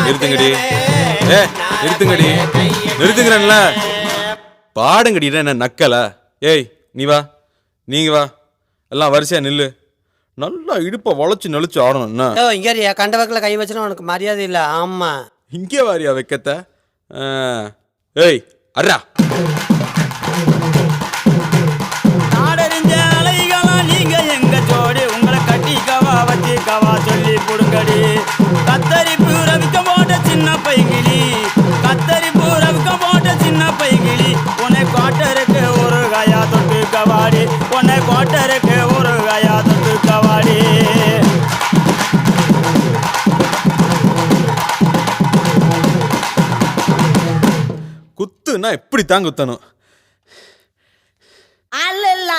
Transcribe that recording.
நிறுத்துங்கடி. நிறுத்துங்கடி, நிறுத்துங்கிறேன்ல. பாடுங்கடி. என்ன நக்கல? ஏய் நீ வா, நீங்க வா, எல்லாம் வரிசையா நில்லு. நல்லா இடுப்பை வளைச்சு நெளிச்சு ஆடணும். என்ன இங்க கண்டவக்கில் கை வச்சுனா உனக்கு மரியாதை இல்லை. ஆமா, இங்கே வாரியா வைக்கத்த? ஏய் அர்ரா. நாடறிஞ்ச அலைகளா நீங்க எங்க ஜோடி, உங்களை கட்டி கவா வச்சு கவா சொல்லி புடுங்கடி. கத்தரி பூரவிக்க போட்ட சின்ன பைகிளி, கத்தரி பூரவிக்க போட்ட சின்ன பைகிளி, உன்னை கோட்டருக்கு ஒரு கயா தொட்டு கவாடி, உன்னை கோட்டருக்கு ஒரு கயா தொட்டு கவாடி. குத்துனா இப்படித்தான் குத்தணும். அல்ல